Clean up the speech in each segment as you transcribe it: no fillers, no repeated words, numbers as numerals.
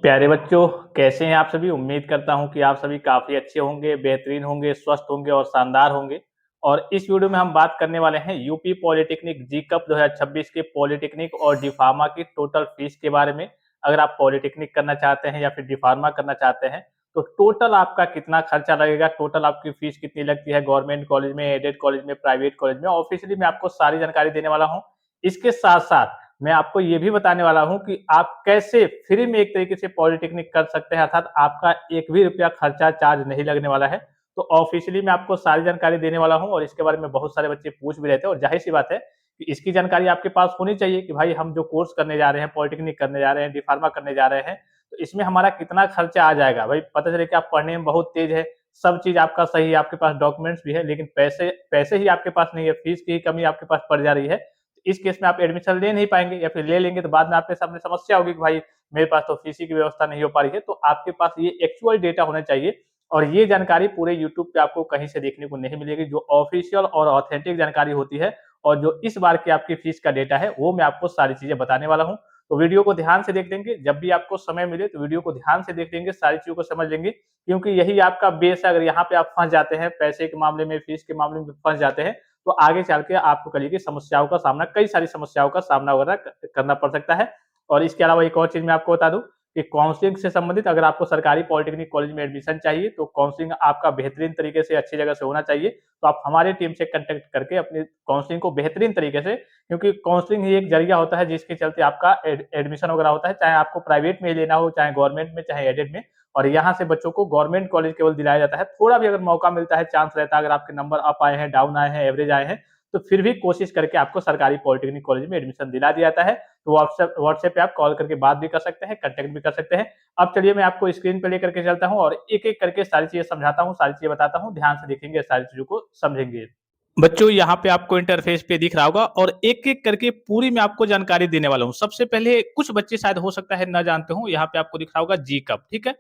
प्यारे बच्चों, कैसे हैं आप सभी? उम्मीद करता हूं कि आप सभी काफ़ी अच्छे होंगे, बेहतरीन होंगे, स्वस्थ होंगे और शानदार होंगे। और इस वीडियो में हम बात करने वाले हैं यूपी पॉलिटेक्निक जी-कप 2026 के पॉलिटेक्निक और डी-फार्मा की टोटल फीस के बारे में। अगर आप पॉलिटेक्निक करना चाहते हैं या फिर डी-फार्मा करना चाहते हैं, तो टोटल आपका कितना खर्चा लगेगा, टोटल आपकी फीस कितनी लगती है गवर्नमेंट कॉलेज में, एडेड कॉलेज में, प्राइवेट कॉलेज में, ऑफिशियली मैं आपको सारी जानकारी देने वाला हूँ। इसके साथ-साथ मैं आपको ये भी बताने वाला हूँ कि आप कैसे फ्री में एक तरीके से पॉलिटेक्निक कर सकते हैं, अर्थात आपका एक भी रुपया खर्चा चार्ज नहीं लगने वाला है। तो ऑफिशियली मैं आपको सारी जानकारी देने वाला हूँ और इसके बारे में बहुत सारे बच्चे पूछ भी रहे थे और ज़ाहिर-सी बात है कि इसकी जानकारी आपके पास होनी चाहिए कि भाई हम जो कोर्स करने जा रहे हैं, पॉलिटेक्निक करने जा रहे हैं, डी-फार्मा करने जा रहे हैं, तो इसमें हमारा कितना खर्चा आ जाएगा। भाई पता चले कि आप पढ़ने में बहुत तेज़ है, सब चीज़ आपका सही है, आपके पास डॉक्यूमेंट्स भी है, लेकिन पैसे पैसे ही आपके पास नहीं है, फीस की ही कमी आपके पास पड़ जा रही है। इस केस में आप एडमिशन ले नहीं पाएँगे या फिर ले लेंगे तो बाद में आपके सामने समस्या होगी कि भाई मेरे पास तो फीस ही की व्यवस्था नहीं हो पा रही है। तो आपके पास ये एक्चुअल डेटा होना चाहिए और ये जानकारी पूरे यूट्यूब पे आपको कहीं से देखने को नहीं मिलेगी। जो ऑफिशियल और ऑथेंटिक जानकारी होती है और जो इस बार की आपकी फीस का डेटा है, वो मैं आपको सारी चीज़ें बताने वाला हूँ। तो वीडियो को ध्यान से देख लेंगे, जब भी आपको समय मिले तो वीडियो को ध्यान से देख लेंगे, सारी चीज़ों को समझ लेंगे, क्योंकि यही आपका बेस है। अगर यहाँ पे आप फँस जाते हैं, पैसे के मामले में, फीस के मामले में फँस जाते हैं, तो आगे चल के आपको कल की समस्याओं का सामना, कई सारी समस्याओं का सामना वगैरह करना पड़ सकता है। और इसके अलावा एक और चीज़ मैं आपको बता दूँ कि काउंसलिंग से संबंधित अगर आपको सरकारी पॉलिटेक्निक कॉलेज में एडमिशन चाहिए, तो काउंसलिंग आपका बेहतरीन तरीके से अच्छी जगह से होना चाहिए। तो आप हमारी टीम से कॉन्टैक्ट करके अपनी काउंसलिंग को बेहतरीन तरीके से, क्योंकि काउंसलिंग ही एक ज़रिया होता है जिसके चलते आपका एडमिशन वगैरह होता है, चाहे आपको प्राइवेट में लेना हो, चाहे गवर्नमेंट में, चाहे एडेड में। और यहाँ से बच्चों को गवर्नमेंट कॉलेज केवल दिलाया जाता है। थोड़ा भी अगर मौका मिलता है, चांस रहता है, अगर आपके नंबर अप आए हैं, डाउन आए हैं, एवरेज आए हैं, तो फिर भी कोशिश करके आपको सरकारी पॉलिटेक्निक कॉलेज में एडमिशन दिला दिया जाता है। तो व्हाट्सएप व्हाट्सएप पे आप कॉल करके बात भी कर सकते हैं, कॉन्टैक्ट भी कर सकते हैं। अब चलिए मैं आपको स्क्रीन पे लेकर के चलता हूँ और एक-एक करके सारी चीज़ें समझाता हूँ, सारी चीज़ें बताता हूँ, ध्यान से देखेंगे, सारी चीज़ों को समझेंगे। बच्चों, यहाँ पे आपको इंटरफेस पे दिख रहा होगा और एक-एक करके पूरी मैं आपको जानकारी देने वाला हूँ। सबसे पहले कुछ बच्चे शायद हो सकता है ना जानते हों, यहाँ पे आपको दिख रहा होगा जी-कप, ठीक है?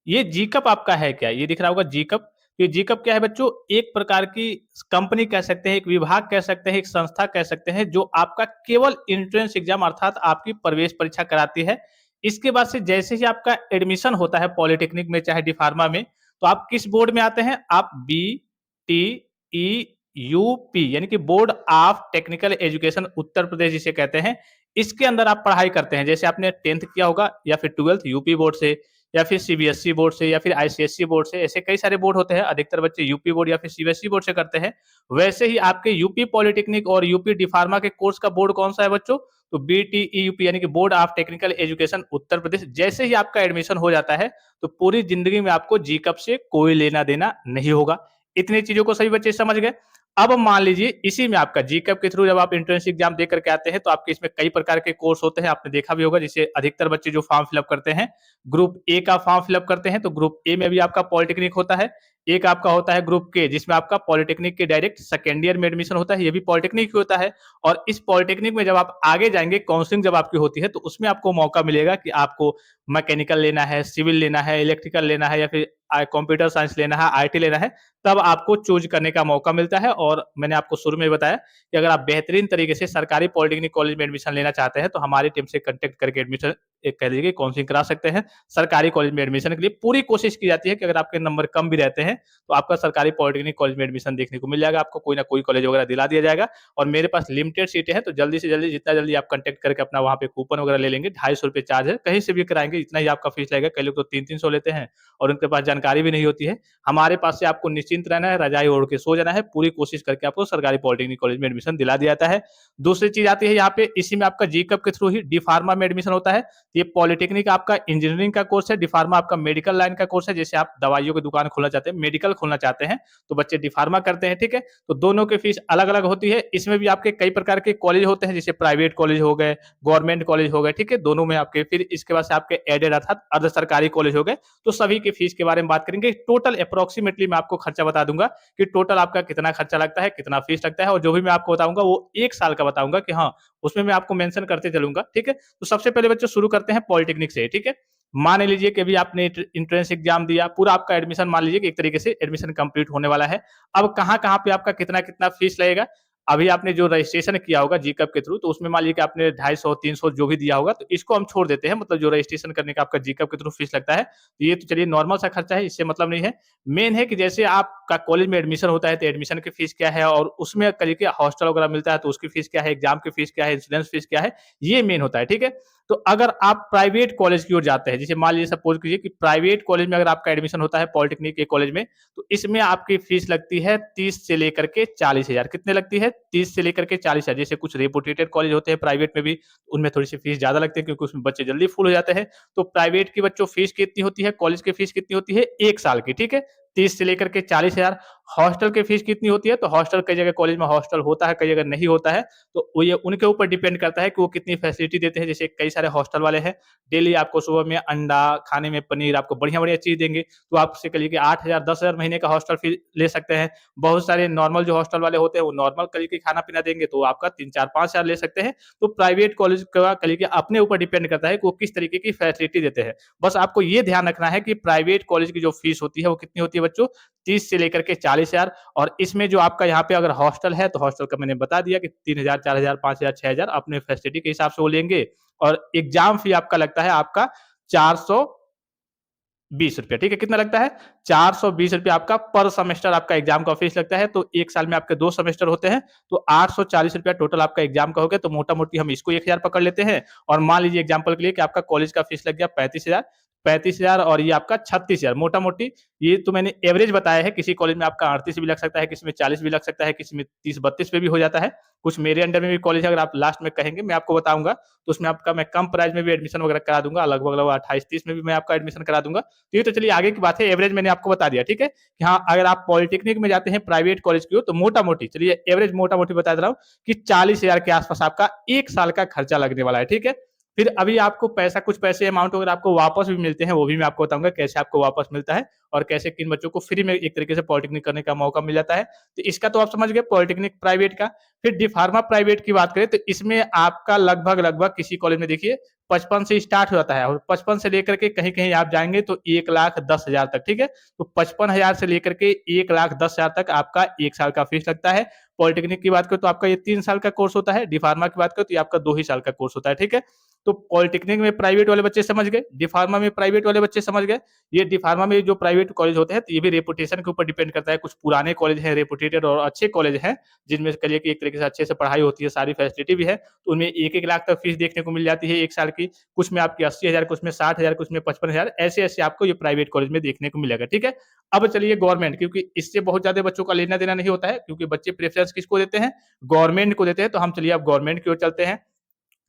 ये जी-कप आपका है क्या? ये दिख रहा होगा जी-कप। ये जी-कप क्या है बच्चों? एक प्रकार की कंपनी कह सकते हैं, एक विभाग कह सकते हैं, एक संस्था कह सकते हैं, जो आपका केवल एंट्रेंस एग्ज़ाम अर्थात आपकी प्रवेश परीक्षा कराती है। इसके बाद से जैसे ही आपका एडमिशन होता है पॉलिटेक्निक में चाहे डी-फार्मा में, तो आप किस बोर्ड में आते हैं? आप BTEUP यानी कि board of technical education Uttar Pradesh जिसे कहते हैं, इसके अंदर आप पढ़ाई करते हैं। जैसे आपने 10th किया होगा या फिर 12th यूपी बोर्ड से या फिर सीबीएसई बोर्ड से या फिर आईसीएसई बोर्ड से, ऐसे कई सारे बोर्ड होते हैं। अधिकतर बच्चे यूपी बोर्ड या फिर सीबीएसई बोर्ड से करते हैं। वैसे ही आपके यूपी पॉलिटेक्निक और यूपी डी-फार्मा के कोर्स का बोर्ड कौन-सा है बच्चों? तो बीटीईयूपी यानी कि board of technical education Uttar Pradesh. जैसे ही आपका एडमिशन हो जाता है, तो पूरी ज़िंदगी में आपको जी-कप से कोई लेना-देना नहीं होगा। इतनी चीज़ों को सभी बच्चे समझ गए। अब मान लीजिए इसी में आपका जी-कप के थ्रू जब आप एंट्रेंस एग्ज़ाम दे करके आते हैं, तो आपके इसमें कई प्रकार के कोर्स होते हैं, आपने देखा भी होगा। जिसे अधिकतर बच्चे जो फॉर्म फिल अप करते हैं, ग्रुप ए का फॉर्म फिल अप करते हैं, तो ग्रुप ए में भी आपका पॉलिटेक्निक होता है। एक आपका होता है ग्रुप के, जिसमें आपका पॉलिटेक्निक के डायरेक्ट सेकंड ईयर में एडमिशन होता है, ये भी पॉलिटेक्निक ही होता है। और इस पॉलिटेक्निक में जब आप आगे जाएँगे, काउंसलिंग जब आपकी होती है, तो उसमें आपको मौका मिलेगा कि आपको मैकेनिकल लेना है, सिविल लेना है, इलेक्ट्रिकल लेना है या फिर कंप्यूटर साइंस लेना है, आईटी लेना है, तब आपको चूज़ करने का मौका मिलता है। और मैंने आपको शुरू में बताया कि अगर आप बेहतरीन तरीके से सरकारी पॉलिटेक्निक कॉलेज में एडमिशन लेना चाहते हैं, तो हमारी टीम से कॉन्टैक्ट करके एडमिशन एक कह लीजिए काउंसलिंग करा सकते हैं। सरकारी कॉलेज में एडमिशन के लिए पूरी कोशिश की जाती है कि अगर आपके नंबर कम भी रहते हैं, तो आपका सरकारी पॉलिटेक्निक कॉलेज में एडमिशन देखने को मिल जाएगा, आपको कोई ना कोई कॉलेज वगैरह दिला दिया जाएगा। और मेरे पास लिमिटेड सीटें हैं, तो जल्दी से जल्दी, जितना जल्दी आप कॉन्टैक्ट करके अपना वहाँ पे कूपन वगैरह ले लेंगे। ₹250 चार्ज है, कहीं से भी कराएँगे इतना ही आपका फीस लगेगा। कई लोग तो 300-300 लेते हैं और उनके पास जानकारी भी नहीं होती है। हमारे पास से आपको निश्चिंत रहना है, रज़ाई ओढ़ के सो जाना है, पूरी कोशिश करके आपको सरकारी पॉलिटेक्निक कॉलेज में एडमिशन दिला दिया जाता है। दूसरी चीज़ आती है यहाँ पे, इसी में आपका जी-कप के थ्रू ही डी-फार्मा में एडमिशन होता है। ये पॉलिटेक्निक आपका इंजीनियरिंग का कोर्स है, डी-फार्मा आपका मेडिकल लाइन का कोर्स है। जैसे आप दवाइयों की दुकान खोलना चाहते हैं, मेडिकल खोलना चाहते हैं, तो बच्चे डी-फार्मा करते हैं, ठीक है? तो दोनों की फीस अलग-अलग होती है। इसमें भी आपके कई प्रकार के कॉलेज होते हैं, जैसे प्राइवेट कॉलेज हो गए, गवर्नमेंट कॉलेज हो गए, ठीक है? दोनों में आपके, फिर इसके बाद से आपके एडेड अर्थात अर्ध सरकारी कॉलेज हो गए। तो सभी की फीस के बारे में बात करेंगे। टोटल अप्रॉक्सिमेटली मैं आपको खर्चा बता दूँगा कि टोटल आपका कितना खर्चा लगता है, कितना फीस लगता है। और जो भी मैं आपको बताऊँगा वो 1 साल का बताऊँगा कि हाँ, उसमें मैं आपको मेंशन करते चलूँगा, ठीक है? तो सबसे पहले बच्चों शुरू करते हैं पॉलिटेक्निक से, ठीक है? मान लीजिए कि अभी आपने एंट्रेंस एग्ज़ाम दिया, पूरा आपका एडमिशन मान लीजिए कि एक तरीके से एडमिशन कंप्लीट होने वाला है। अब कहाँ-कहाँ पे आपका कितना-कितना फीस लगेगा? अभी आपने जो रजिस्ट्रेशन किया होगा जीकप के थ्रू, तो उसमें मान लीजिए कि आपने 250-300 जो भी दिया होगा, तो इसको हम छोड़ देते हैं, मतलब जो रजिस्ट्रेशन करने का आपका जीकप के थ्रू फीस लगता है, तो ये तो चलिए नॉर्मल सा खर्चा है, इससे मतलब नहीं है। मेन है कि जैसे आपका कॉलेज में एडमिशन होता है, तो एडमिशन की फीस क्या है, और उसमें करिए हॉस्टल वगैरह मिलता है तो उसकी फीस क्या है, एग्जाम की फीस क्या है, इंश्योरेंस फीस क्या है, ये मेन होता है, ठीक है। तो अगर आप प्राइवेट कॉलेज की ओर जाते हैं, जैसे मान लीजिए सपोज कीजिए कि प्राइवेट कॉलेज में अगर आपका एडमिशन होता है पॉलिटेक्निक के कॉलेज में, तो इसमें आपकी फीस लगती है 30 से लेकर के 40,000। कितने लगती है? 30 से लेकर के 40,000। जैसे कुछ रेपुटेटेड कॉलेज होते हैं प्राइवेट में भी, उनमें थोड़ी सी फीस ज्यादा लगती है क्योंकि उसमें बच्चे जल्दी फुल हो जाते हैं। तो प्राइवेट की बच्चों फीस कितनी होती है, कॉलेज की फीस कितनी होती है, 1 साल की, ठीक है, 30 से लेकर के 40,000। हॉस्टल की फीस कितनी होती है, तो हॉस्टल कई जगह कॉलेज में हॉस्टल होता है, कई जगह नहीं होता है, तो वो ये उनके ऊपर डिपेंड करता है कि वो कितनी फैसिलिटी देते हैं। जैसे कई सारे हॉस्टल वाले हैं, डेली आपको सुबह में अंडा, खाने में पनीर, आपको बढ़िया बढ़िया चीज देंगे, तो आपसे कहिए कि 8,000 10,000 महीने का हॉस्टल फीस ले सकते हैं। बहुत सारे नॉर्मल जो हॉस्टल वाले होते हैं वो नॉर्मल करिए कि खाना पीना देंगे, तो आपका 3 4 5 हजार ले सकते हैं। तो प्राइवेट कॉलेज का करिए कि अपने ऊपर डिपेंड करता है कि वो किस तरीके की फैसिलिटी देते हैं। बस आपको ये ध्यान रखना है कि प्राइवेट कॉलेज की जो फीस होती है वो कितनी होती है बच्चों, 30 से लेकर के 40,000। और इसमें जो आपका यहाँ पे अगर हॉस्टल है तो हॉस्टल का मैंने बता दिया कि 3,000 4,000 5,000 6,000 अपने फैसिलिटी के हिसाब से वो लेंगे। और एग्जाम फी आपका लगता है आपका 420 रुपया, ठीक है, कितना लगता है, 420 रुपया आपका पर सेमेस्टर आपका एग्जाम का फीस लगता है। तो 1 साल में आपके 2 सेमेस्टर होते हैं, तो 840 रुपया टोटल आपका एग्जाम का हो गया। तो मोटा मोटी हम इसको 1,000 पकड़ लेते हैं। और मान लीजिए एग्जाम्पल के लिए कि आपका कॉलेज का फीस लग गया 35,000, 35,000 और ये आपका 36,000, मोटा मोटी ये तो मैंने एवरेज बताया है। किसी कॉलेज में आपका 38 भी लग सकता है, किसी में 40 भी लग सकता है, किसी में 30 32 पे भी हो जाता है। कुछ मेरे अंडर में भी कॉलेज है, अगर आप लास्ट में कहेंगे मैं आपको बताऊंगा, तो उसमें आपका मैं कम प्राइस में भी एडमिशन वगैरह करा दूंगा, लगभग लगभग 28 30 में भी मैं आपका एडमिशन करा दूंगा। तो ये तो चलिए आगे की बात है, एवरेज मैंने आपको बता दिया, ठीक है, कि हाँ अगर आप पॉलिटेक्निक में जाते हैं प्राइवेट कॉलेज की हो, तो मोटा मोटी चलिए एवरेज मोटा मोटी बता दे रहा हूँ कि 40,000 के आसपास आपका 1 साल का खर्चा लगने वाला है, ठीक है। फिर अभी आपको पैसा, कुछ पैसे अमाउंट अगर आपको वापस भी मिलते हैं, वो भी मैं आपको बताऊंगा कैसे आपको वापस मिलता है, और कैसे किन बच्चों को फ्री में एक तरीके से पॉलिटेक्निक करने का मौका मिल जाता है। तो इसका तो आप समझ गए पॉलिटेक्निक प्राइवेट का। फिर डी फार्मा प्राइवेट की बात करें तो इसमें आपका लगभग लगभग किसी कॉलेज में देखिए 55 से स्टार्ट हो जाता है, और 55 से लेकर के कहीं कहीं आप जाएंगे तो 1,10,000 तक, ठीक है। तो 55,000 से लेकर के 1,10,000 तक आपका 1 साल का फीस लगता है। पॉलिटेक्निक की बात करें तो आपका ये 3 साल का कोर्स होता है, डी फार्मा की बात करें तो ये आपका 2 ही साल का कोर्स होता है, ठीक है। तो पॉलिटेक्निक में प्राइवेट वाले बच्चे समझ गए, डी फार्मा में प्राइवेट वाले बच्चे समझ गए। ये डी फार्मा में जो प्राइवेट कॉलेज होते हैं, तो ये भी रेपुटेशन के ऊपर डिपेंड करता है। कुछ पुराने कॉलेज हैं, रेपुटेटेड और अच्छे कॉलेज हैं, जिनमें करिए कि एक तरीके से अच्छे से पढ़ाई होती है, सारी फैसिलिटी भी है, तो उनमें 1-1 लाख तक फीस देखने को मिल जाती है 1 साल की। कुछ में आपकी 80,000, कुछ में 60,000, कुछ में 55,000, ऐसे-ऐसे आपको ये प्राइवेट कॉलेज में देखने को मिलेगा, ठीक है। अब चलिए गवर्नमेंट, क्योंकि इससे बहुत ज़्यादा बच्चों का लेना-देना नहीं होता है, क्योंकि बच्चे प्रेफ़रेंस किसको देते हैं? गवर्नमेंट को देते हैं। तो हम चलिए अब गवर्नमेंट की ओर चलते हैं।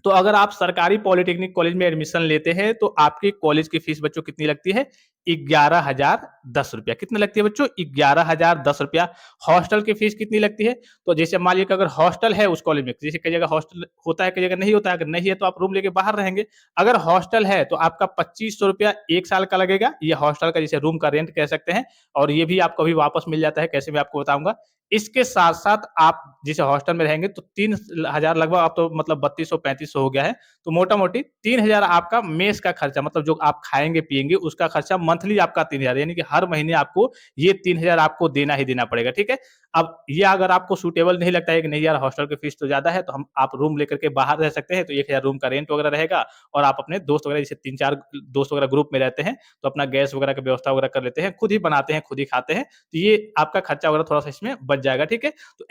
तो अगर आप सरकारी पॉलिटेक्निक कॉलेज में एडमिशन लेते हैं तो आपकी कॉलेज की फीस बच्चों कितनी लगती है? 11,010 रुपया। कितनी लगती है बच्चों? 11,010 रुपया। हॉस्टल की फीस कितनी लगती है? तो जैसे मान लीजिए कि अगर हॉस्टल है उस कॉलेज में, जैसे कई जगह हॉस्टल होता है, कई जगह नहीं होता है। अगर नहीं है तो आप रूम लेके बाहर रहेंगे। अगर हॉस्टल है तो आपका 2,500 रुपया 1 साल का लगेगा। ये हॉस्टल का जैसे रूम का रेंट कह सकते हैं, और ये भी आपको अभी वापस मिल जाता है, कैसे मैं आपको बताऊँगा। इसके साथ-साथ आप जैसे हॉस्टल में रहेंगे तो 3,000 लगभग, अब तो मतलब 3200-3500 हो गया है। तो मोटा-मोटी 3,000 आपका मेस का खर्चा, मतलब जो आप खाएँगे-पिएँगे उसका खर्चा मंथली आपका 3,000, यानी कि हर महीने आपको ये 3,000 आपको देना ही देना पड़ेगा, ठीक है? अब ये अगर आपको सूटेबल नहीं लगता है कि नहीं यार हॉस्टल की फीस तो ज़्यादा है, तो हम आप रूम लेकर के बाहर रह सकते हैं, तो 1,000 रूम का रेंट वगैरह रहेगा, और आप अपने दोस्त वगैरह जैसे 3-4 दोस्त वगैरह ग्रुप में रहते हैं, तो अपना गैस वगैरह की व्यवस्था वगैरह कर लेते हैं, खुद ही बनाते हैं, खुद ही खाते हैं, तो ये आपका खर्चा वगैरह थोड़ा-सा इसमें बच जाएगा, ठीक है? तो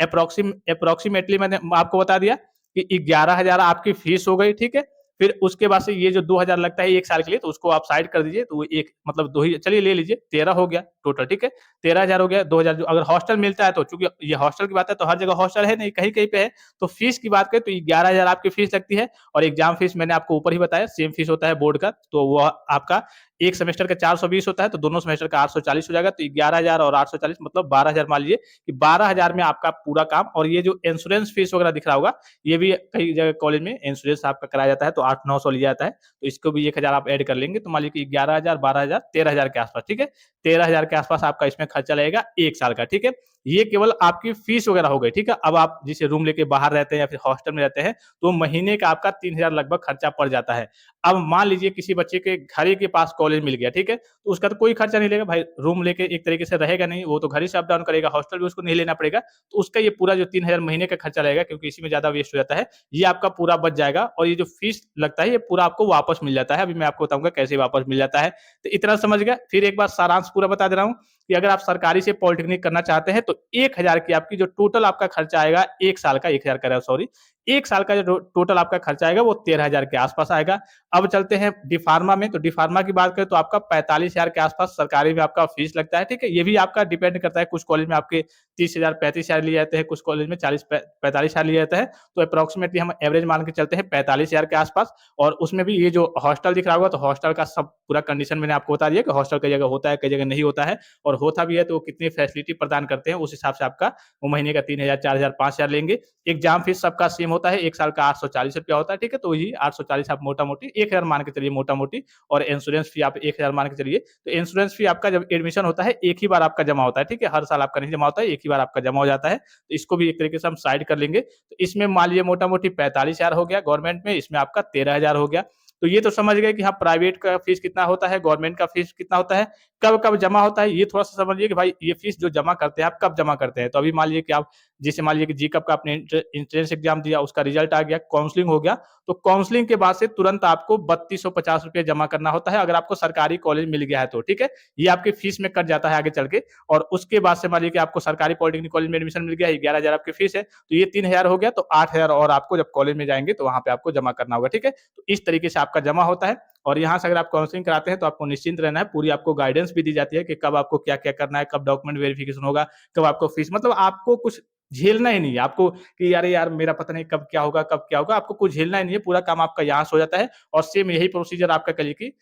एप्रोक्सिमेटली मैंने आपको बता दिया कि 11,000 आपकी फीस हो गई, ठीक है? फिर उसके बाद से ये जो 2,000 लगता है 1 साल के लिए, तो उसको आप साइड कर दीजिए, तो वो एक मतलब 2 ही चलिए ले लीजिए, 13 हो गया टोटल, ठीक है? 13,000 हो गया, 2,000 जो अगर हॉस्टल मिलता है तो, चूँकि ये हॉस्टल की बात है तो हर जगह हॉस्टल है नहीं, कहीं-कहीं पे है। तो फीस की बात करें तो 11,000 आपकी फीस लगती है, और एग्ज़ाम फीस मैंने आपको ऊपर ही बताया, सेम फीस होता है बोर्ड का, तो वो आपका 1 सेमेस्टर का 420 होता है, तो दोनों सेमेस्टर का 840 हो जाएगा। तो 11,000 और 840 मतलब 12,000 मान लीजिए कि 12,000 में आपका पूरा काम। और ये जो इंश्योरेंस फीस वगैरह दिख रहा होगा, ये भी कई जगह कॉलेज में इंश्योरेंस आपका कराया जाता है, तो 800-900 लिया जाता है। तो इसको भी 1,000 आप ऐड कर लेंगे, तो मान लीजिए कि 11,000, 12,000, 13,000 के आसपास, ठीक है? 13,000 के आसपास आपका इसमें खर्चा लगेगा 1 साल का, ठीक है? ये केवल आपकी फीस वगैरह हो गई, ठीक है? अब आप जैसे रूम लेके बाहर रहते हैं या फिर हॉस्टल में रहते हैं, तो महीने का आपका 3,000 लगभग खर्चा पड़ जाता है। अब मान लीजिए किसी बच्चे के घर ही के पास कॉलेज कॉलेज मिल गया, ठीक है, तो उसका तो कोई खर्चा नहीं लेगा भाई, रूम लेके एक तरीके से रहेगा नहीं, वो तो घर ही से अप डाउन करेगा, हॉस्टल भी उसको नहीं लेना पड़ेगा, तो उसका ये पूरा जो 3000 महीने का खर्चा रहेगा, क्योंकि इसी में ज्यादा वेस्ट हो जाता है, ये आपका पूरा बच जाएगा। और ये जो फीस लगता है ये पूरा आपको वापस मिल जाता है। अभी मैं आपको बताऊंगा कैसे वापस मिल जाता है। तो इतना समझ गया। फिर एक बार सारांश पूरा बता दे रहा हूँ कि अगर आप सरकारी से पॉलिटेक्निक करना चाहते हैं तो 1000 की आपकी जो टोटल आपका खर्चा आएगा, एक साल का, 1000 कह रहा हूं सॉरी, एक साल का जो टोटल आपका खर्चा आएगा वो 13000 के आसपास आएगा। अब चलते हैं डिफार्मा में। तो डिफार्मा की बात करें तो आपका 45000 के आसपास सरकारी में आपका फीस लगता है, ठीक है। ये भी आपका डिपेंड करता है, कुछ कॉलेज में आपके 30000 35,000 लिए जाते हैं, कुछ कॉलेज में 40 45,000 लिए जाता है। तो अप्रोक्सीमेटली हम एवरेज मान के चलते हैं 45,000 के आसपास। और उसमें भी ये जो हॉस्टल दिख रहा होगा, तो हॉस्टल का सब पूरा कंडीशन मैंने आपको बता दिया कि हॉस्टल कई जगह होता है, कई जगह नहीं होता है, और होता भी है तो कितनी फैसिलिटी प्रदान करते हैं, उस हिसाब से आपका वो महीने का 3000 4000 5000 लेंगे। एग्जाम फीस सबका सेम होता है, एक साल का 840 रुपया होता है, ठीक है। तो ये 840 आप मोटा मोटी 1000 मान के चलिए, मोटा मोटी। और इंश्योरेंस फी आप 1000 मान के चलिए। तो इंश्योरेंस फी आपका जब एडमिशन होता है एक ही बार आपका जमा होता है, ठीक है, हर साल आपका नहीं जमा होता है, एक ही बार आपका जमा हो जाता है। तो इसको भी एक तरीके से हम साइड कर लेंगे। तो इसमें मान लीजिए मोटा मोटी 45,000 हो गया गवर्नमेंट में, इसमें आपका 13,000 हो गया। तो ये तो समझ गए कि हाँ प्राइवेट का फीस कितना होता है, गवर्नमेंट का फीस कितना होता है, कब कब जमा होता है, ये थोड़ा सा समझिए कि भाई ये फीस जो जमा करते हैं आप कब जमा करते हैं। तो अभी मान लीजिए कि आप, जैसे मान लीजिए कि जीकअप का आपने एंट्रेंस एग्जाम दिया, उसका रिजल्ट आ गया, काउंसलिंग हो गया, तो काउंसलिंग के बाद से तुरंत आपको 3250 रुपये जमा करना होता है, अगर आपको सरकारी कॉलेज मिल गया है तो, ठीक है। ये आपके फीस में कट जाता है आगे चल के। और उसके बाद से मान लीजिए कि आपको सरकारी पॉलिटेक्निक कॉलेज में एडमिशन मिल गया, 11,000 आपकी फीस है, तो ये 3000 हो गया, तो 8000 और आपको जब कॉलेज में जाएंगे तो वहां पे आपको जमा करना होगा, ठीक है। तो इस तरीके से आपका जमा होता है। और यहाँ से अगर आप काउंसलिंग कराते हैं तो आपको निश्चिंत रहना है, पूरी आपको गाइडेंस भी दी जाती है कि कब आपको क्या क्या करना है, कब डॉक्यूमेंट वेरिफिकेशन होगा, कब आपको फीस, मतलब आपको कुछ झेलना ही नहीं है आपको कि यार यार मेरा पता नहीं कब क्या होगा, कब क्या होगा, आपको कुछ झेलना ही नहीं है, पूरा काम आपका यहाँ से हो जाता है। और सेम यही प्रोसीजर आपका करिए कि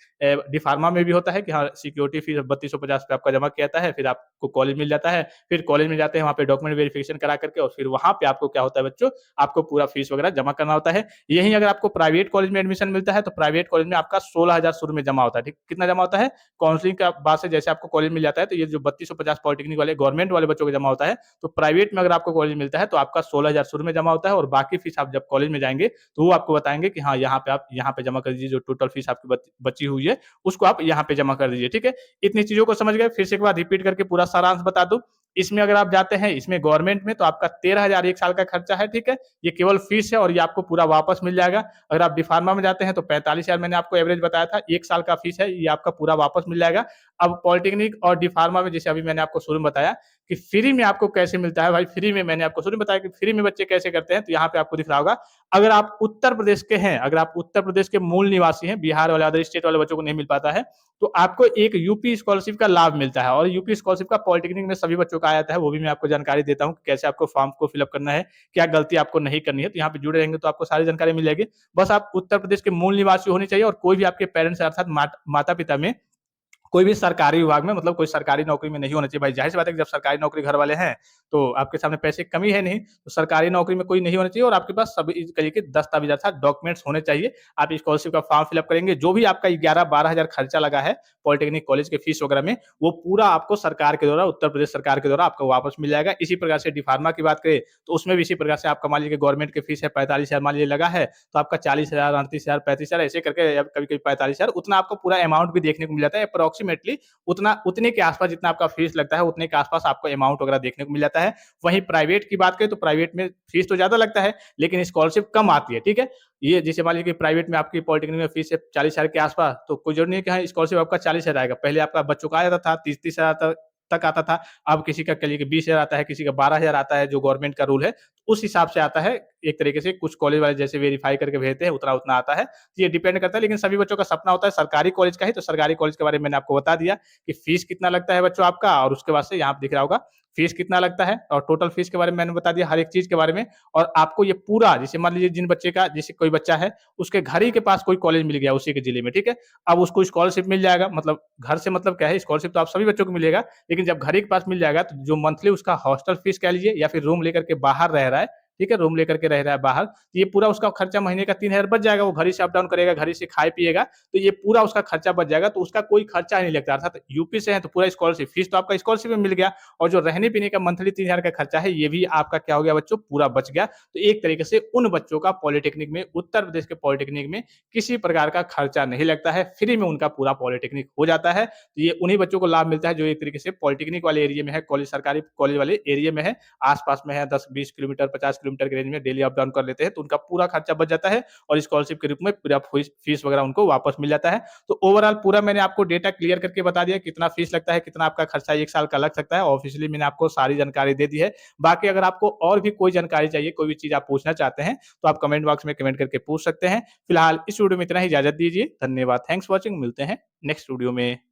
डिफार्मा में भी होता है कि हाँ सिक्योरिटी फीस 3250 रुपये आपका जमा किया जाता है, फिर आपको कॉलेज मिल जाता है। फिर कॉलेज में जाते हैं, वहाँ पे डॉक्यूमेंट वेरिफिकेशन करा करके, और फिर वहाँ पे आपको क्या होता है बच्चों, आपको पूरा फीस वगैरह जमा करना होता है। यही अगर आपको प्राइवेट कॉलेज में एडमिशन मिलता है तो प्राइवेट कॉलेज में आपका 16,000 शुरू में जमा होता है, ठीक, कितना जमा होता है, काउंसलिंग का बाद से जैसे आपको कॉलेज मिल जाता है तो ये जो 3250 पॉलिटेक्निक वाले गवर्नमेंट वाले बच्चों को जमा होता है, तो प्राइवेट में अगर आपको कॉलेज मिलता है तो आपका 16,000 शुरू में जमा होता है। और बाकी फीस आप जब कॉलेज में जाएंगे तो वो आपको बताएंगे कि हाँ यहाँ पे आप यहाँ पे जमा कर दीजिए, जो टोटल फीस आपकी बची हुई है उसको आप यहाँ पे जमा कर दीजिए, ठीक है। इतनी चीजों को समझ गए। फिर से एक बार रिपीट करके पूरा सारांश बता दूं। इसमें अगर आप जाते हैं इसमें गवर्नमेंट में तो आपका 13,000 एक साल का खर्चा है, ठीक है, ये केवल फीस है और ये आपको पूरा वापस मिल जाएगा। अगर आप डिफार्मा में जाते हैं तो 45,000 मैंने आपको एवरेज बताया था, एक साल का फीस है, ये आपका पूरा वापस मिल जाएगा। अब पॉलिटेक्निक और डिफार्मा में जैसे अभी मैंने आपको शुरू में बताया कि फ्री में आपको कैसे मिलता है, भाई फ्री में मैंने आपको शुरू में बताया कि फ्री में बच्चे कैसे करते हैं। तो यहाँ पे आपको दिख रहा होगा, अगर आप उत्तर प्रदेश के हैं, अगर आप उत्तर प्रदेश के मूल निवासी हैं, बिहार वाले अदर स्टेट वाले बच्चों को नहीं मिल पाता है, तो आपको एक यूपी स्कॉलरशिप का लाभ मिलता है। और यूपी स्कॉलरशिप का पॉलिटेक्निक में सभी बच्चों का आ जाता है, वो भी मैं आपको जानकारी देता हूँ कि कैसे आपको फॉर्म को फिलअप करना है, क्या गलती आपको नहीं करनी है। तो यहाँ पे जुड़े रहेंगे तो आपको सारी जानकारी मिल जाएगी। बस आप उत्तर प्रदेश के मूल निवासी होने चाहिए, और कोई भी आपके पेरेंट्स अर्थात माता पिता में कोई भी सरकारी विभाग में, मतलब कोई सरकारी नौकरी में नहीं होना चाहिए। भाई जाहिर सी बात है कि जब सरकारी नौकरी घर वाले हैं तो आपके सामने पैसे की कमी है नहीं, तो सरकारी नौकरी में कोई नहीं होना चाहिए। और आपके पास सभी तरीके के दस्तावेज अर्थात डॉक्यूमेंट्स होने चाहिए। आप स्कॉलरशिप का फॉर्म फिलअप करेंगे, जो भी आपका 11-12 हजार खर्चा लगा है पॉलिटेक्निक कॉलेज के फीस वगैरह में, वो पूरा आपको सरकार के द्वारा, उत्तर प्रदेश सरकार के द्वारा आपको वापस मिल जाएगा। इसी प्रकार से डिफार्मा की बात करें तो उसमें भी इसी प्रकार से आपका मान लीजिए गवर्नमेंट की फीस है 45,000 मान लीजिए लगा है, तो आपका 40,000 38,000 35,000 ऐसे करके कभी कभी 45,000 उतना आपको पूरा अमाउंट भी देखने को मिल जाता है। अप्रोक्सीमेटली उतना उतने के आसपास जितना आपका फीस लगता है, उतने के आसपास आपको अमाउंट वगैरह देखने को मिल जाता है। वहीं प्राइवेट की बात करें तो प्राइवेट में फीस तो ज्यादा लगता है लेकिन स्कॉलरशिप कम आती है, ठीक है। ये जैसे मान लीजिए कि प्राइवेट में आपकी पॉलिटेक्निक में फीस है 40,000 के आसपास, तो कोई जरूरी नहीं है कि हाँ स्कॉलरशिप आपका 40,000 आएगा। पहले आपका बच्चों का आ जाता था 30-30,000 तक आता था। अब किसी का कह लीजिए 20,000 आता है, किसी का 12,000 आता है, जो गवर्नमेंट का रूल है उस हिसाब से आता है। एक तरीके से कुछ कॉलेज वाले जैसे वेरीफाई करके भेजते हैं, उतना उतना आता है। ये डिपेंड करता है, लेकिन सभी बच्चों का सपना होता है सरकारी कॉलेज का ही। तो सरकारी कॉलेज के बारे में मैंने आपको बता दिया कि फीस कितना लगता है बच्चों आपका, और उसके बाद से यहाँ पे दिख रहा होगा फीस कितना लगता है, और टोटल फीस के बारे में मैंने बता दिया, हर एक चीज के बारे में। और आपको ये पूरा, जैसे मान लीजिए जिन बच्चे का, जैसे कोई बच्चा है उसके घर ही के पास कोई कॉलेज मिल गया उसी के जिले में, ठीक है, अब उसको स्कॉलरशिप मिल जाएगा। मतलब घर से मतलब क्या है, स्कॉलरशिप तो आप सभी बच्चों को मिलेगा, लेकिन जब घर ही के पास मिल जाएगा तो जो मंथली उसका हॉस्टल फीस कह लीजिए या फिर रूम लेकर के बाहर रह रहा है, ठीक है, रूम लेकर के रह रहा है बाहर, तो ये पूरा उसका खर्चा महीने का 3000 बच जाएगा, वो घर ही से अप डाउन करेगा, घर ही से खाए पिएगा, तो ये पूरा उसका खर्चा बच जाएगा, तो उसका कोई खर्चा नहीं लगता। अर्थात यूपी से है तो पूरा स्कॉलरशिप, फीस तो आपका स्कॉलरशिप में मिल गया, और जो रहने पीने का मंथली 3000 का खर्चा है, ये भी आपका क्या हो गया बच्चों, पूरा बच गया। तो एक तरीके से उन बच्चों का पॉलिटेक्निक में, उत्तर प्रदेश के पॉलिटेक्निक में किसी प्रकार का खर्चा नहीं लगता है, फ्री में उनका पूरा पॉलिटेक्निक हो जाता है। तो ये उन्हीं बच्चों को लाभ मिलता है जो एक तरीके से पॉलिटेक्निक वाले एरिया में है, कॉलेज सरकारी कॉलेज वाले एरिया में है, आस-पास में है, 10-20 किलोमीटर, 50 किलोमीटर के रेंज में डेली अप डाउन कर लेते हैं, तो उनका पूरा खर्चा बच जाता है और स्कॉलरशिप के रूप में पूरा फीस वगैरह उनको वापस मिल जाता है। तो ओवरऑल पूरा मैंने आपको डेटा क्लियर करके बता दिया, कितना फीस लगता है, कितना आपका खर्चा 1 साल का लग सकता है। ऑफिशियली मैंने आपको सारी जानकारी दे दी है। बाकी अगर आपको और भी कोई जानकारी चाहिए, कोई भी चीज़ आप पूछना चाहते हैं, तो आप कमेंट बॉक्स में कमेंट करके पूछ सकते हैं। फिलहाल इस वीडियो में इतना ही, इजाज़त दीजिए। धन्यवाद। Thanks for watching. मिलते हैं नेक्स्ट वीडियो में।